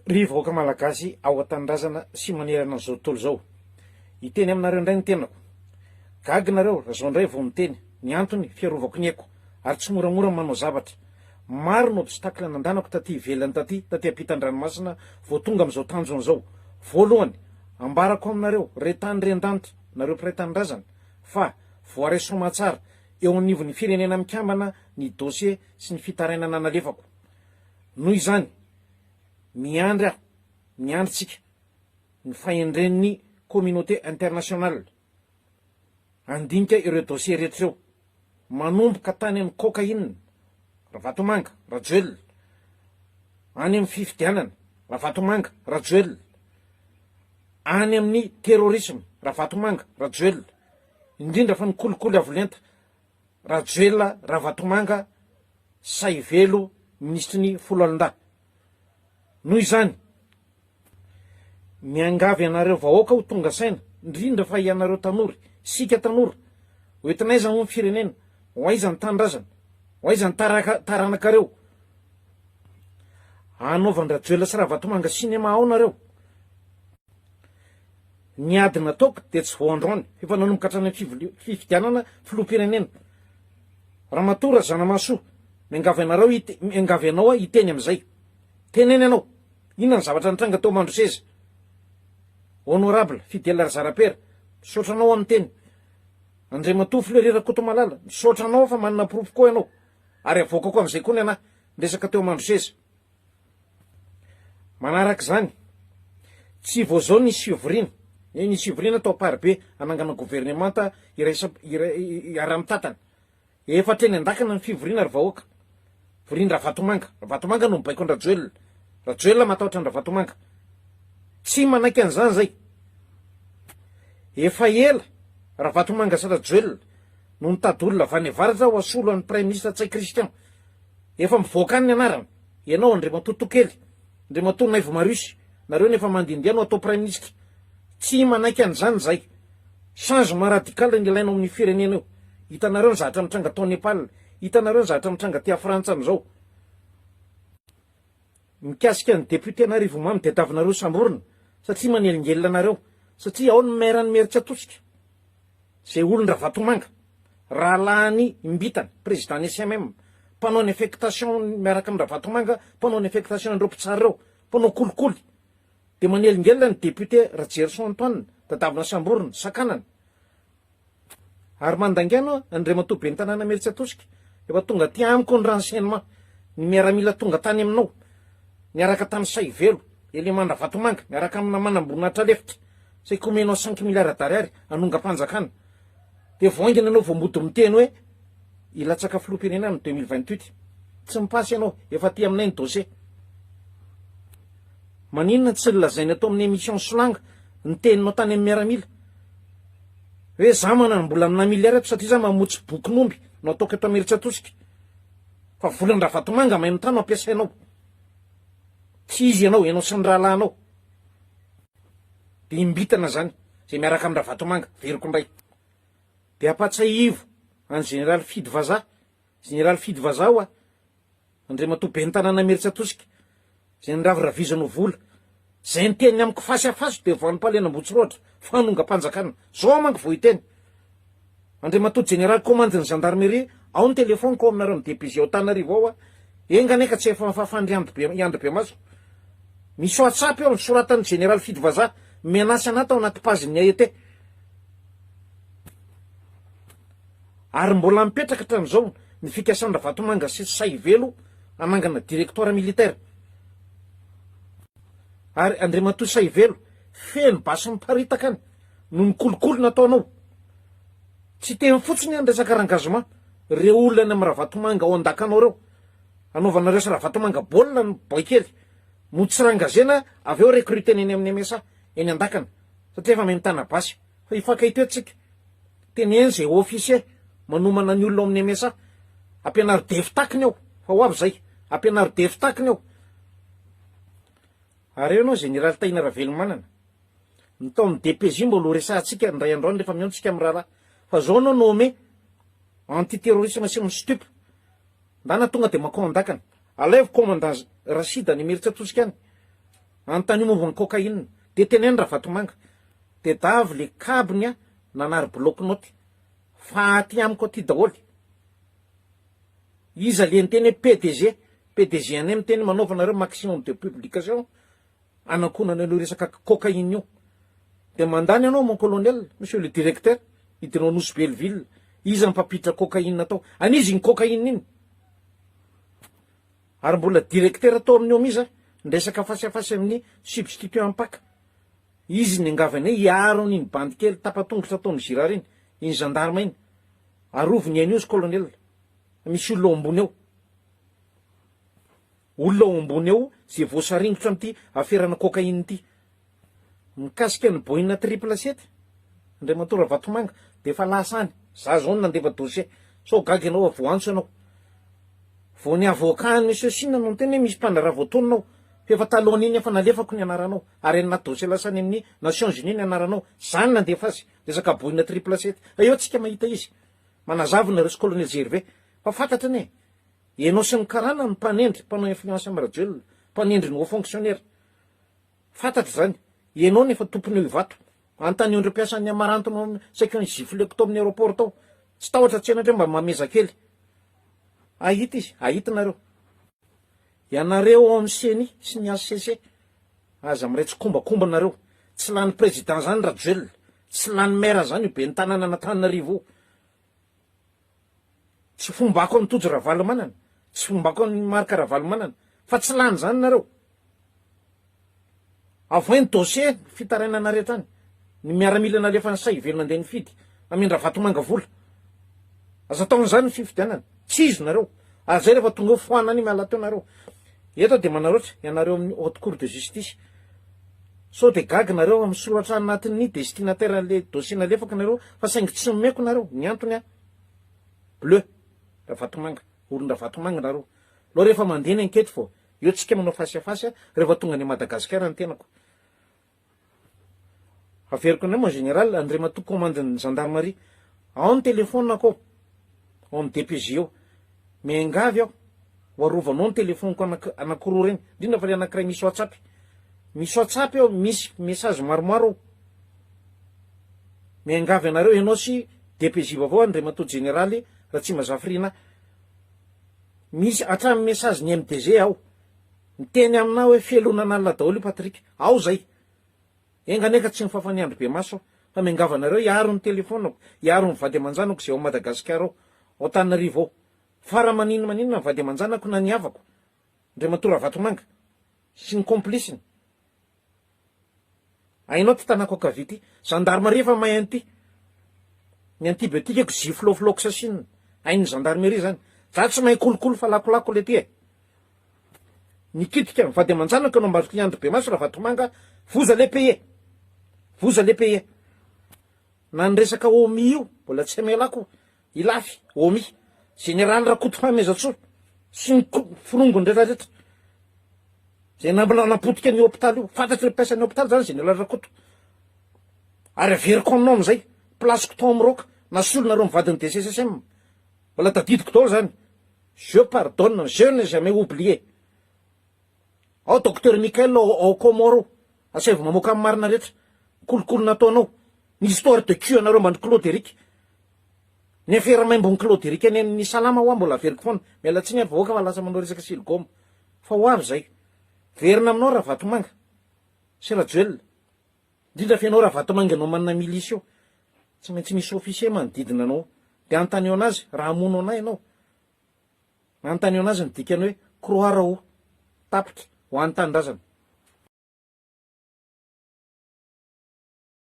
Ry vahoaka malagasy ao an-tanindrazana sy manerana an'izao tontolo zao. Iteny aminareo indray ny tenako. Gaga nareo zao indray vao miteny. Ny antony fiarovako ny aiko ary tsy moramora manao zavatra. Maro no obstacle nandanako taty ivelany taty ampitan-dranomasina vao tonga amin'izao tanjona zao. Voalohany, ambarako aminareo retany rendanitra nareo mpiray tanindrazana fa voareso tsara eo anivon'ny firenena mikambana ny dossier sy ny fitarainana nalefako. Noho izany, miandritsika ny fahendren'ny communauté internationale andinika ireo dossier rehetra ireo, manomboka tany amin'ny cocaïne, Ravatomanga, Rajoelina, any amin'ny fifidianana, Ravatomanga, Rajoelina, any amin'ny terrorisme, Ravatomanga, Rajoelina, indrindra fa ny kolikoly avolenta, Rajoelina, Ravatomanga, Saivelo, ministry ny Foloalinda. Noho izany, miangavy anareo vahoaka ho tonga saina, indrindra fa ianareo tanory, sika tanory, hoentinaiza ho ny firenena, ho aiza ny tanindrazana, ho aiza ny taranakareo. Anaovany Rajoelina sy Ravatomanga sinema ao nareo. Ny ady nataoko dia tsy vao androany, efa nanomboka hatrany amin'ny fifidianana filoham-pirenena. Ramatoa Razanamahasoa, miangavy anao hiteny amin'izay. Teneny anao, inona ny zavatra nitranga teo Mandroseza. Honorable Fidèle Razarapera, misaotra anao amin'ny teny. Andriamatoa Fleury Kotomalala, misaotra anao fa manana porofo koa ianao. Ary avoaka koa amin'izay koa ny anahy, resaka teo Mandroseza. Manaraka izany, tsy vao zao ny sivrina. Ny sivrina tao Parabe anangana gouvernemanta ara-mitatana. Efa teny andakana ny fivoriana ry vahoaka. Voriana Ravatomanga. Ravatomanga no mibaiko ny Rajoelina. Rajoelina matahotra ny Ravatomanga. Tsy manaiky an'izany zay. Efa ela Ravatomanga sy Rajoelina no nitady olona avy any avaratra ho asolo an'ny Prime Ministre Tsay Christian. Efa mivoaka ny anarana. Ianao Andriamatoa Tokely, Andriamatoa Naivo Mariusy, nareo nefa mandindiano atao Prime Ministre. Tsy manaiky an'izany zay. Changement radical ny ilaina amin'ny firenena eo. Hitanareo ny zavatra mitranga tao Nepal, hitanareo ny zavatra mitranga tia Frantsa amin'izao. Mikasika ny député n'Arivo Mamy dia tadiavinareo samborina satria manelingelina anareo, satria ao ny maire-ny Meritsatsika, zay olon Ravatomanga, rahalahy Imbitana, président ny SMM, mpanao ny affectation miaraka amin'ny Ravatomanga, mpanao ny affectation andreo mpitsara reo, mpanao kolikoly. Dia manelingelina ny député Rajerson Antoine, tadiavina samborina, Sakanana. Ary mandangano Andriamatoa ben'ny tanàna Meritsatsika, efa tonga ty amiko ny renseignement, ny miaramila tonga tany aminao, miaraka tamin'ny Saivelo, Elimane Ravatomanga, miaraka amina manam-boninahitra lefitra, say komenao 5 milliards d'ariary anonga-panjakana. Dia voaingana anao vao mody miteny hoe ilatsaka filoham-pirenena amin'ny 2028. Tsy mipasy ianao, efa ty aminay ny dossier. Maninona tsy lazainy atao amin'ny émission Solanga ny teninao tany amin'ny miaramila hoe za manambola amina miliara satria za mamotsy bokin'omby no ataoko eto Meritsatsika. Fa volan'ny Ravatomanga maino tany ampiasainao. Tsy izy ianao sy ny rahalahinao. Dia Imbitana zany, zay miaraka amin'ny Ravatomanga, veriko indray. Dia apatsaivo any Général Fidy Vaza, Général Fidy Vaza oa, Andriamatoa ben'ny tanàna Meritsatsika, zay niraviravizanao vola. Zay niteny amiko fasy afaso dia voan'ny palena Ambotsiroatra, fanonga-panjakana. Zao manko vao hiteny. Andriamatoa Général Commande ny gendarmerie, ao ny telefôniko ao aminareo ny DPG ao Antananarivo ao a. Enganeka tsy efa fafandry Andry Bemaso. Misy WhatsApp eo nisoratan'ny Général Fidy Vaza, menasy anahy tao anaty paziny AET. Ary mbola mipetraka hatramin'izao ny fikasany Ravatomanga sy Saivelo anangana directoire militaire. Ary Andriamatoa Saivelo feno basy miparitaka any no ny kolikoly nataonao. Tsy teny fotsiny any resaka rangazement, reo olona any amin'ny Ravatomanga ao an-dakanao reo, anaovanareo sy Ravatomanga baolina ny boikely, no tsy rangazena avy eo recruteny eny amin'ny MSA eny an-dakana, satria efa mitana basy. Fa hifankahito tsika, teneny zay officier manomana ny olona ao amin'ny MSA, ampianaro defitakiny ao, fa ho avy zay, ampianaro defitakiny ao. Ary eo anao Général Taina Ravelomanana, ny tao amin'ny DPJ mbola ho resahantsika ndray androany rehefa miantsika amin'ny rahalahy. Fa zao anao nommé antiterrorisme sy mistup. Ndana tonga dia makao an-dakana. Alaivo commandant Rachid ny Meritsatsika any. Anontany momba ny cocaïne, de teneny Ravatomanga, de davy le kabiny nanary bloc-note fa aty amiko aty daholy. Iza le niteny PDG any miteny manaovanareo maximum de publication anakonana anao resaka cocaïne io. De mandany anao mon colonel, monsieur le directeur, hitanao Nosy Belleville, iza mpampitra cocaïne atao, anizy ny cocaïne iny. Ary mbola directeur atao amin'ny omiza, ndresaka fasafasy amin'ny substituant ampaka. Izy ny angavany hiaro an'iny bandy kely tapatongotra ataony zira reny, iny gendarme iny. Aroviny any izy colonel, misy olona ao ambony eo. Olona ao ambony eo, zay voasaringotra am'ty aferana cocaïne ty. Mikasika ny Boeing 777, Andriamatora Ravatomanga, de fa lasany. Za zao nandefa dossier, so gagy anao voantso anao. Vao ny avokany Monsieur Sina no teny misy mpandrara voatononao. Fefa talohany iny efa nalefako ny anaranao, ary anaty dossier lasany amin'ny Nations Unies ny anaranao. Zany nandefa azy, resaka Boeing 777. Eo tsika mahita izy. Manazavina resy colonel Gervais, fa fantatra ne. Ianao sy ny karana ny mpanendry, mpanao influence amin'ny radio, mpanendry ny haut fonctionnaire. Fantatra zany. Ianao nefa tompony io vato. Antany io ndre piasan'ny amarantonao saika ny gifleko tao amin'ny aéroport tao. Tsy tahotra tsy enatra mba mameza kely. Ahita izy, ahita nareo. Ianareo ao amin'ny CENI sy ny ACC. Aza miretsy kombakomba nareo. Tsy lany président zany Rajoel, tsy lany maire zany io be ny tanàna Antananarivo. Tsy fombako amin'ny Tojo Ravalomanana, tsy fombako amin'ny Marika Ravalomanana, fa tsy lany zany nareo. Avoa ny dossier fitarainana rehetra any. Ny miaramila nalefa ny say ivelona andeha nifidy, amindra Ravatomanga vola. Aza taon zany ny fifidianana. Tsy izy nareo. Azay rehefa tonga eo foanany miala teo nareo. Eto de manaroatra, ianareo amin'ny haute cour de justice. So de gagy nareo amin'ny soratra anatin'ny destinataire le dossier nalefaka nareo, fa saingy tsy meko nareo, ny antony bleu. Ravatomanga, olon Ravatomanga nareo. Lo rehefa mandeha ny enquête fo, eo tsika manao fasafasa rehefa tonga ny Madagasikara ny tenako. Averiko anay mon général, Andriamatoa commandant gendarmerie. Ao ny téléphone ako, ao ny DPJ eo. Miangavy aho, warovanao ny telefoniko anakiroa reny, indrindra fa le anakiray misy WhatsApp. Misy WhatsApp eo, misy message maromaro ao. Miangavy anareo ianao sy DPJ vavao Andriamatoa généraly Ratsima Zafrina. Misy hatramy message ny MDG ao. Miteny aminao hoe felonan'alina daholo Patrick. Ao zay. Enganeka tsy mifafaniandro be maso, fa miangavy anareo iaro ny telefonako, iaro ny vady amanjanako zay ao Madagasikara ao, ao Antananarivo ao. Fara maninona vady amanjanako na niavako. Andriamatoa Ravatomanga sy ny compliceny. Ainao ty tanako akavity, gendarmerie fa mahay an'ty. Ny antibiotikako ziflofloxacine, hain'ny gendarmerie zany. Za tsy mahay kolokolo fa lakolako le ty e. Nikitika vady amanjanako anao mbaroko niandro be maso Ravatomanga, vous allez payer. Vous allez payer. Na ny resaka omi io, mbola tsy amelako ilafy, omi. Général Rakoto Famezatsoa, sy ny firongony rehetrarehetra. Zay napotika ny hôpitaly io, fantatry mpiasan'ny hôpitaly zany Général Rakoto. Ary averiko aminao amizay, plasiko tao amin'ny roka, nasolonareo mivadiny DCSSM. Mbola tadidiko tao zany. Je pardonne, je n'ai jamais oublié. Ao docteur Michael ao Comoro, asaivo mamoaka amin'ny marina rehetra, kolokolo nataonao. Ny histoire de cul anareo mandry Claude Eric. Ny afera maimbony Claude Eric any amin'ny salama hoa mbola averiko foana. Miala tsiny ary vahoaka fa lasa manao resaka silgoma. Fa ho avy zay. Verina aminao Ravatomanga. Sy Rajoel. Indrindra fianao Ravatomanga anao manana milisy io. Tsy maintsy misy officier manodidina anao. De antaneo anazy, raha amono anay ianao. Antaneo anazy ny dikany hoe croire ao. Tapitra ho an'ny tanindrazana.